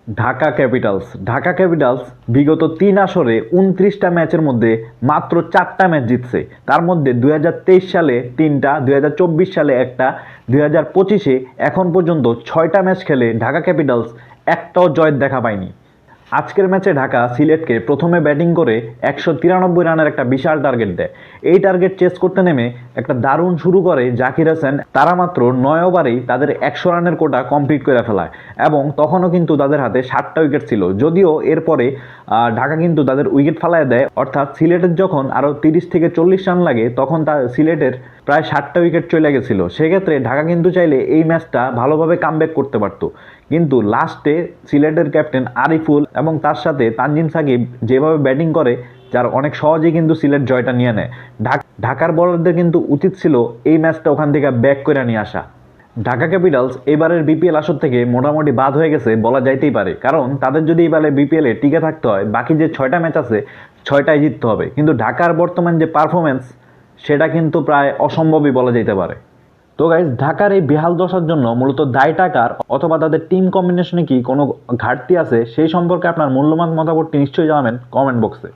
Dhaka Capitals বিগত ৩ আসরে ২৯টা ম্যাচের মধ্যে মাত্র ৪টা ম্যাচ জিতছে। তার মধ্যে ২০২৩ সালে ৩টা, ২০২৪ সালে একটা, ২০২৫-এ এখন পর্যন্ত ৬টা ম্যাচ খেলে ঢাকা ক্যাপিটালস একটাও জয়ের দেখা পায়নি। আজকের ম্যাচে ঢাকা সিলেটকে প্রথমে ব্যাটিং করে ১৯৩ রানের একটা বিশাল টার্গেট দেয়। এই টার্গেট চেস করতে নেমে একটা দারুণ শুরু করে জাকির হাসান। তারা মাত্র ৯ ওভারেই তাদের ১০০ রানের কোটা কমপ্লিট করে ফেলায় এবং তখনও কিন্তু তাদের হাতে ৭টা উইকেট ছিল। যদিও এরপরে ঢাকা কিন্তু তাদের উইকেট ফালায় দেয়, অর্থাৎ সিলেটের যখন আরও ৩০ থেকে ৪০ রান লাগে তখন সিলেটের প্রায় ৭টা উইকেট চলে গেছিল। সেক্ষেত্রে ঢাকা কিন্তু চাইলে এই ম্যাচটা ভালোভাবে কামব্যাক করতে পারতো, কিন্তু লাস্টে সিলেটের ক্যাপ্টেন আরিফুল এবং তার সাথে তানজিম সাকিব যেভাবে ব্যাটিং করে, যার অনেক সহজেই কিন্তু সিলেট জয়টা নিয়ে নেয়। ঢাকার বলারদের কিন্তু উচিত ছিল এই ম্যাচটা ওখান থেকে ব্যাক করে নিয়ে আসা। ঢাকা ক্যাপিটালস এবারের বিপিএল আসর থেকে মোটামুটি বাদ হয়ে গেছে বলা যাইতেই পারে, কারণ তাদের যদি এবারে বিপিএলে টিকে থাকতে হয় বাকি যে ৬টা ম্যাচ আছে ৬টাই জিততে হবে। কিন্তু ঢাকার বর্তমান যে পারফরমেন্স সেটা কিন্তু প্রায় অসম্ভবই বলা যেতে পারে। তো গাইজ, ঢাকার এই বেহাল দশার জন্য মূলত দায়টা কার, অথবা তাদের টিম কম্বিনেশনে কি কোনো ঘাটতি আছে সেই সম্পর্কে আপনার মূল্যবান মতামতটি নিশ্চয়ই জানাবেন কমেন্ট বক্সে।